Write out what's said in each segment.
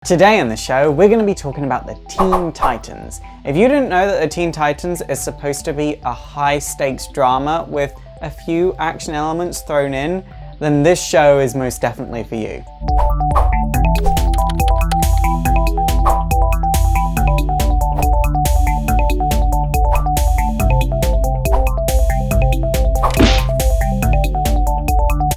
Today on the show, we're going to be talking about the Teen Titans. If you didn't know that the Teen Titans is supposed to be a high-stakes drama with a few action elements thrown in, then this show is most definitely for you.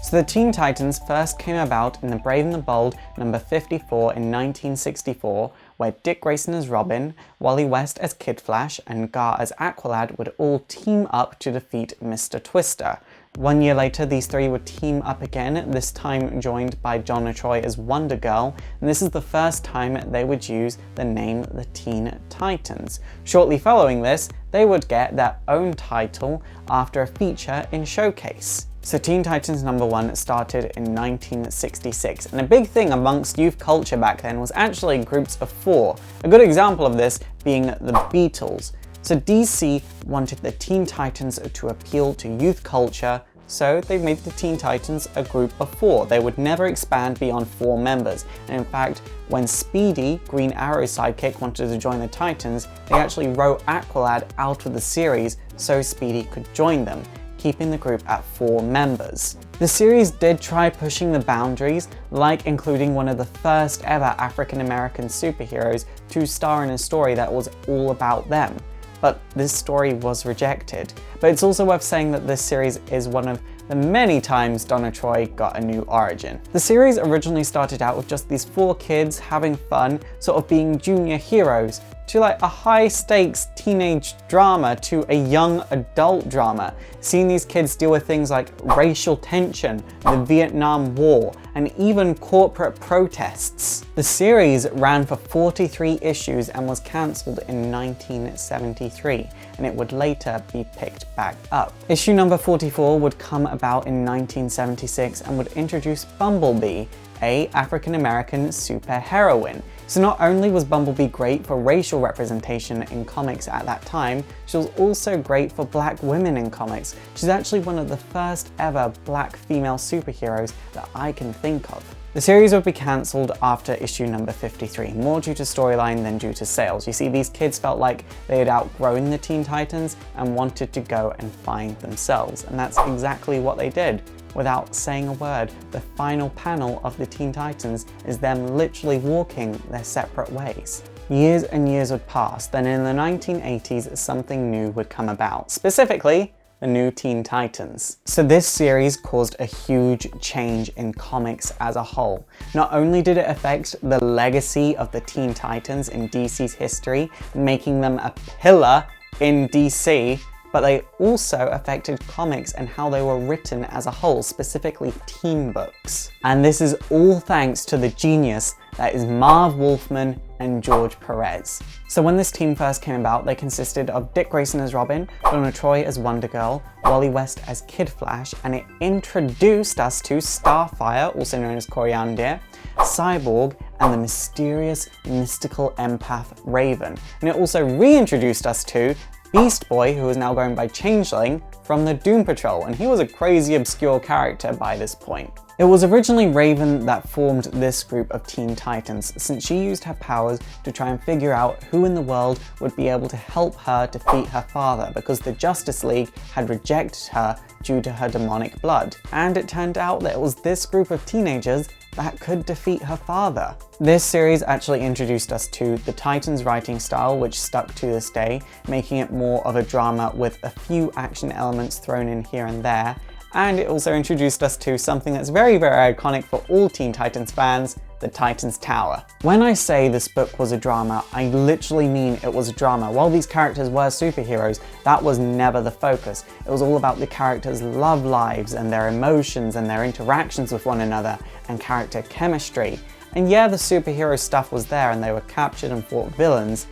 So the Teen Titans first came about in The Brave and the Bold number 54 in 1964, where Dick Grayson as Robin, Wally West as Kid Flash, and Gar as Aqualad would all team up to defeat Mr. Twister. 1 year later, these three would team up again, this time joined by Donna Troy as Wonder Girl, and this is the first time they would use the name the Teen Titans. Shortly following this, they would get their own title after a feature in Showcase. So Teen Titans number 1 started in 1966, and a big thing amongst youth culture back then was actually groups of 4. A good example of this being the Beatles. So DC wanted the Teen Titans to appeal to youth culture, so they made the Teen Titans a group of 4. They would never expand beyond 4 members, and in fact, when Speedy, Green Arrow's sidekick, wanted to join the Titans, they actually wrote Aqualad out of the series so Speedy could join them, keeping the group at 4 members. The series did try pushing the boundaries, like including one of the first ever African-American superheroes to star in a story that was all about them. But this story was rejected. But it's also worth saying that this series is one of the many times Donna Troy got a new origin. The series originally started out with just these 4 kids having fun, sort of being junior heroes, to like a high-stakes teenage drama to a young adult drama, seeing these kids deal with things like racial tension, the Vietnam War, and even corporate protests. The series ran for 43 issues and was cancelled in 1973, and it would later be picked back up. Issue number 44 would come about in 1976 and would introduce Bumblebee, a African-American superheroine. So not only was Bumblebee great for racial representation in comics at that time, she was also great for black women in comics. She's actually one of the first ever black female superheroes that I can think of. The series would be cancelled after issue number 53, more due to storyline than due to sales. You see, these kids felt like they had outgrown the Teen Titans and wanted to go and find themselves, and that's exactly what they did. Without saying a word, the final panel of the Teen Titans is them literally walking their separate ways. Years and years would pass, then in the 1980s something new would come about, specifically the new Teen Titans. So this series caused a huge change in comics as a whole. Not only did it affect the legacy of the Teen Titans in DC's history, making them a pillar in DC, but they also affected comics and how they were written as a whole, specifically teen books. And this is all thanks to the genius that is Marv Wolfman and George Perez. So when this team first came about, they consisted of Dick Grayson as Robin, Donna Troy as Wonder Girl, Wally West as Kid Flash, and it introduced us to Starfire, also known as Koriand'r, Cyborg, and the mysterious, mystical empath Raven. And it also reintroduced us to Beast Boy, who is now going by Changeling, from the Doom Patrol, and he was a crazy obscure character by this point. It was originally Raven that formed this group of Teen Titans, since she used her powers to try and figure out who in the world would be able to help her defeat her father, because the Justice League had rejected her due to her demonic blood. And it turned out that it was this group of teenagers that could defeat her father. This series actually introduced us to the Titans writing style, which stuck to this day, making it more of a drama with a few action elements thrown in here and there. And it also introduced us to something that's very, very iconic for all Teen Titans fans, the Titans Tower. When I say this book was a drama, I literally mean it was a drama. While these characters were superheroes, that was never the focus. It was all about the characters' love lives and their emotions and their interactions with one another and character chemistry. And yeah, the superhero stuff was there and they were captured and fought villains.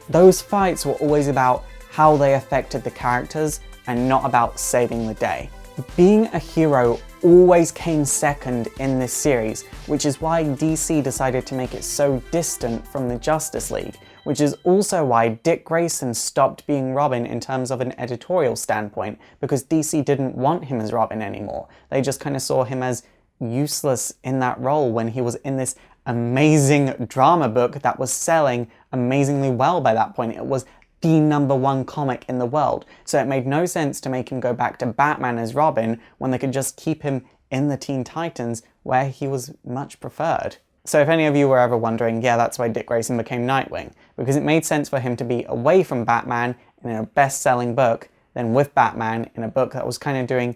Those fights were always about how they affected the characters and not about saving the day. Being a hero always came second in this series, which is why DC decided to make it so distant from the Justice League, which is also why Dick Grayson stopped being Robin in terms of an editorial standpoint, because DC didn't want him as Robin anymore. They just kind of saw him as useless in that role when he was in this amazing drama book that was selling amazingly well by that point. It was the #1 comic in the world, so it made no sense to make him go back to Batman as Robin when they could just keep him in the Teen Titans where he was much preferred. So if any of you were ever wondering, yeah, that's why Dick Grayson became Nightwing, because it made sense for him to be away from Batman in a best-selling book than with Batman in a book that was kind of doing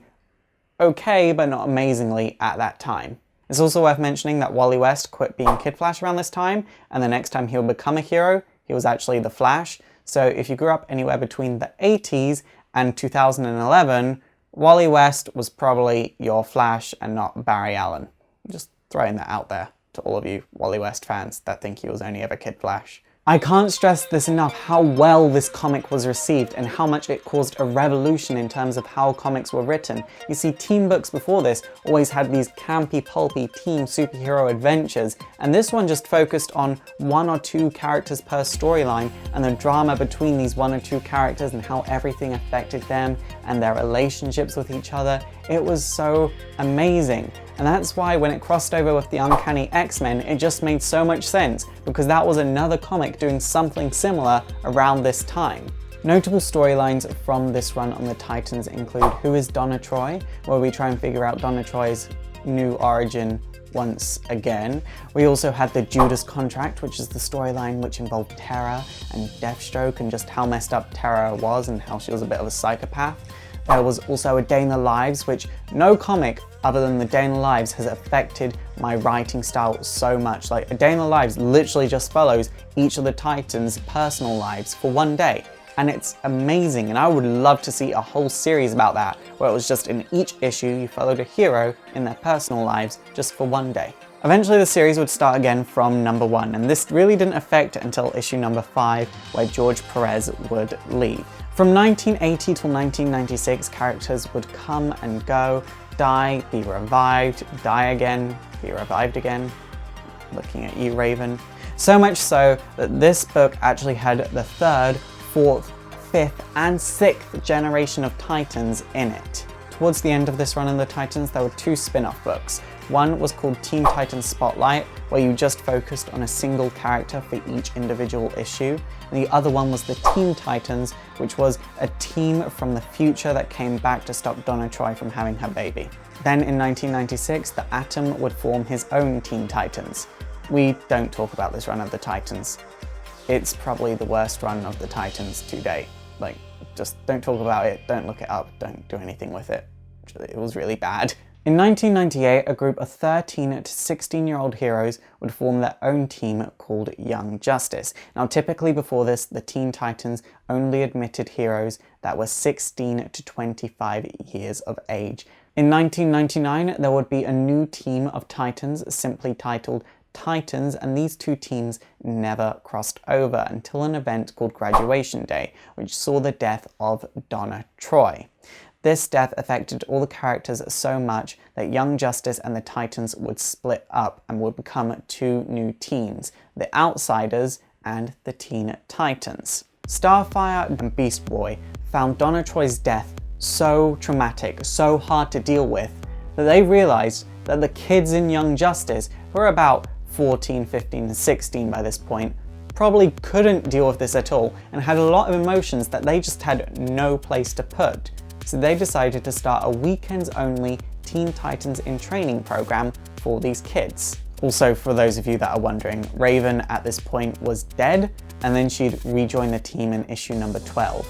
okay but not amazingly at that time. It's also worth mentioning that Wally West quit being Kid Flash around this time, and the next time he would become a hero, he was actually the Flash. So if you grew up anywhere between the 80s and 2011, Wally West was probably your Flash and not Barry Allen. I'm just throwing that out there to all of you Wally West fans that think he was only ever Kid Flash. I can't stress this enough, how well this comic was received and how much it caused a revolution in terms of how comics were written. You see, teen books before this always had these campy, pulpy teen superhero adventures, and this one just focused on 1 or 2 characters per storyline and the drama between these 1 or 2 characters and how everything affected them and their relationships with each other. It was so amazing. And that's why when it crossed over with the Uncanny X-Men, it just made so much sense, because that was another comic doing something similar around this time. Notable storylines from this run on the Titans include Who is Donna Troy?, where we try and figure out Donna Troy's new origin once again. We also had the Judas Contract, which is the storyline which involved Terra and Deathstroke and just how messed up Terra was and how she was a bit of a psychopath. There was also A Day in the Lives, which no comic other than The Day in the Lives has affected my writing style so much. Like, A Day in the Lives literally just follows each of the Titans' personal lives for one day. And it's amazing, and I would love to see a whole series about that, where it was just in each issue you followed a hero in their personal lives just for one day. Eventually the series would start again from #1, and this really didn't affect until issue #5, where George Perez would leave. From 1980 till 1996, characters would come and go, die, be revived, die again, be revived again. Looking at you, Raven. So much so that this book actually had the 3rd, 4th, 5th, and 6th generation of Titans in it. Towards the end of this run of the Titans, there were 2 spin-off books. One was called Teen Titans Spotlight, where you just focused on a single character for each individual issue. And the other one was the Teen Titans, which was a team from the future that came back to stop Donna Troy from having her baby. Then in 1996, the Atom would form his own Teen Titans. We don't talk about this run of the Titans. It's probably the worst run of the Titans to date. Like, just don't talk about it, don't look it up, don't do anything with it. It was really bad. In 1998, a group of 13 to 16-year-old heroes would form their own team called Young Justice. Now, typically before this, the Teen Titans only admitted heroes that were 16 to 25 years of age. In 1999, there would be a new team of Titans simply titled Titans, and these 2 teams never crossed over until an event called Graduation Day, which saw the death of Donna Troy. This death affected all the characters so much that Young Justice and the Titans would split up and would become 2 new teams, the Outsiders and the Teen Titans. Starfire and Beast Boy found Donna Troy's death so traumatic, so hard to deal with, that they realized that the kids in Young Justice, who were about 14, 15, and 16 by this point, probably couldn't deal with this at all and had a lot of emotions that they just had no place to put. So they decided to start a weekends-only Teen Titans in Training program for these kids. Also, for those of you that are wondering, Raven at this point was dead, and then she'd rejoin the team in issue #12.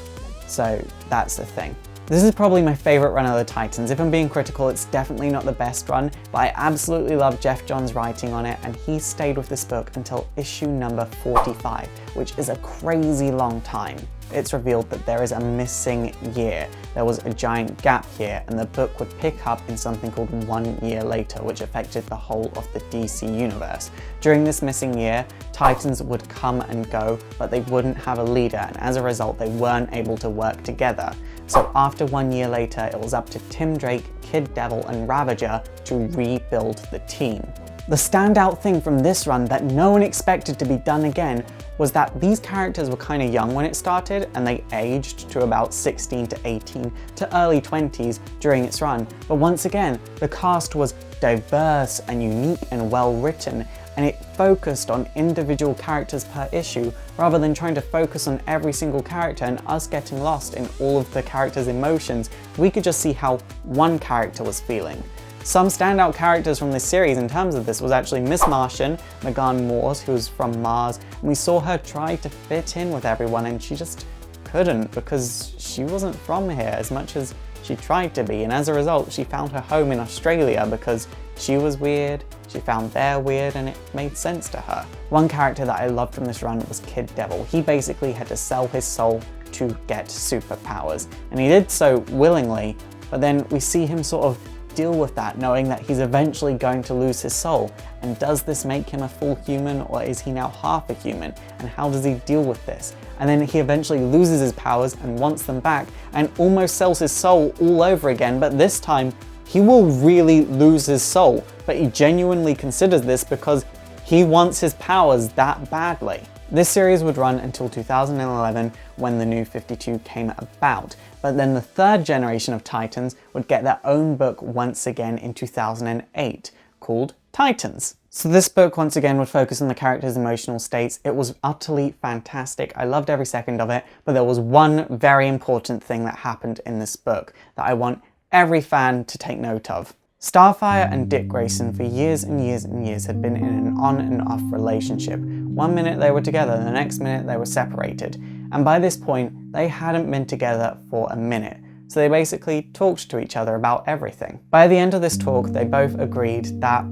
So that's the thing. This is probably my favourite run of the Titans. If I'm being critical, it's definitely not the best run, but I absolutely love Jeff Johns' writing on it, and he stayed with this book until issue #45, which is a crazy long time. It's revealed that there is a missing year. There was a giant gap here, and the book would pick up in something called 1 Year Later, which affected the whole of the DC universe. During this missing year, Titans would come and go, but they wouldn't have a leader, and as a result, they weren't able to work together. So after 1 year later, it was up to Tim Drake, Kid Devil, and Ravager to rebuild the team. The standout thing from this run that no one expected to be done again was that these characters were kind of young when it started, and they aged to about 16 to 18 to early 20s during its run. But once again, the cast was diverse and unique and well written, and it focused on individual characters per issue rather than trying to focus on every single character and us getting lost in all of the characters' emotions. We could just see how one character was feeling. Some standout characters from this series in terms of this was actually Miss Martian, Megan Morse, who's from Mars, and we saw her try to fit in with everyone and she just couldn't because she wasn't from here as much as she tried to be, and as a result she found her home in Australia because she was weird, she found they're weird, and it made sense to her. One character that I loved from this run was Kid Devil. He basically had to sell his soul to get superpowers, and he did so willingly, but then we see him sort of deal with that, knowing that he's eventually going to lose his soul. And does this make him a full human, or is he now half a human? And how does he deal with this? And then he eventually loses his powers and wants them back and almost sells his soul all over again, but this time he will really lose his soul, but he genuinely considers this because he wants his powers that badly. This series would run until 2011 when the New 52 came about, but then the third generation of Titans would get their own book once again in 2008, called Titans. So this book once again would focus on the characters' emotional states. It was utterly fantastic. I loved every second of it, but there was one very important thing that happened in this book that I want every fan to take note of. Starfire and Dick Grayson for years and years and years had been in an on and off relationship. One minute they were together, the next minute they were separated. And by this point, they hadn't been together for a minute. So they basically talked to each other about everything. By the end of this talk, they both agreed that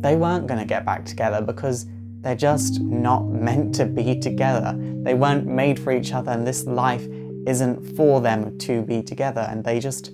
they weren't going to get back together because they're just not meant to be together. They weren't made for each other, and this life isn't for them to be together. And they just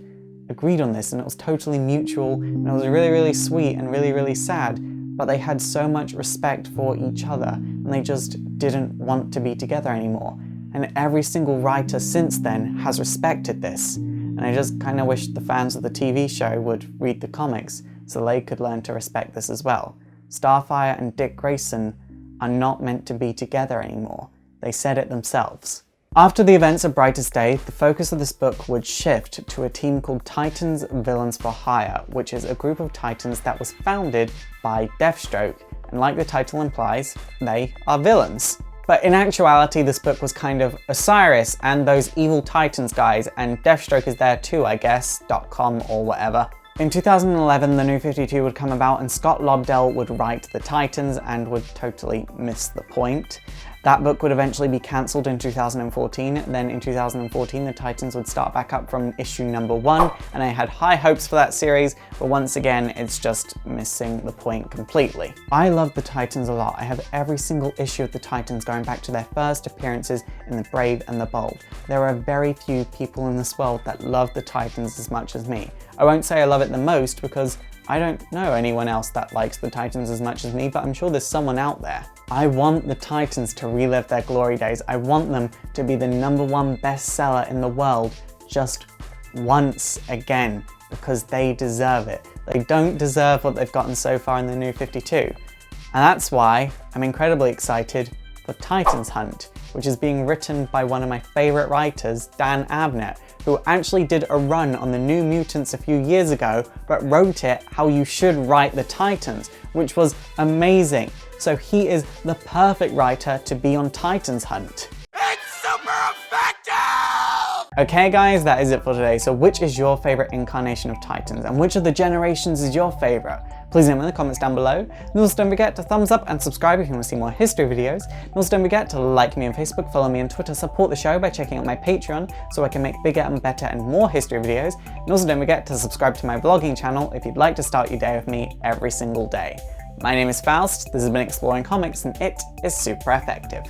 agreed on this, and it was totally mutual, and it was really, really sweet and really, really sad, but they had so much respect for each other, and they just didn't want to be together anymore. And every single writer since then has respected this, and I just kind of wish the fans of the TV show would read the comics so they could learn to respect this as well. Starfire and Dick Grayson are not meant to be together anymore. They said it themselves. After the events of Brightest Day, the focus of this book would shift to a team called Titans Villains for Hire, which is a group of Titans that was founded by Deathstroke, and like the title implies, they are villains. But in actuality, this book was kind of Osiris and those evil Titans guys, and Deathstroke is there too, I guess, .com or whatever. In 2011, the New 52 would come about and Scott Lobdell would write the Titans and would totally miss the point. That book would eventually be cancelled in 2014, then in 2014 the Titans would start back up from issue number 1, and I had high hopes for that series, but once again it's just missing the point completely. I love the Titans a lot. I have every single issue of the Titans going back to their first appearances in The Brave and the Bold. There are very few people in this world that love the Titans as much as me. I won't say I love it the most because I don't know anyone else that likes the Titans as much as me, but I'm sure there's someone out there. I want the Titans to relive their glory days. I want them to be the #1 bestseller in the world just once again, because they deserve it. They don't deserve what they've gotten so far in the New 52. And that's why I'm incredibly excited for Titans Hunt, which is being written by one of my favourite writers, Dan Abnett, who actually did a run on the New Mutants a few years ago, but wrote it how you should write the Titans, which was amazing. So he is the perfect writer to be on Titans Hunt. It's super effective! Okay guys, that is it for today. So which is your favourite incarnation of Titans, and which of the generations is your favourite? Please let me know in the comments down below. And also don't forget to thumbs up and subscribe if you want to see more history videos. And also don't forget to like me on Facebook, follow me on Twitter, support the show by checking out my Patreon so I can make bigger and better and more history videos. And also don't forget to subscribe to my vlogging channel if you'd like to start your day with me every single day. My name is Faust, this has been Exploring Comics, and it is super effective.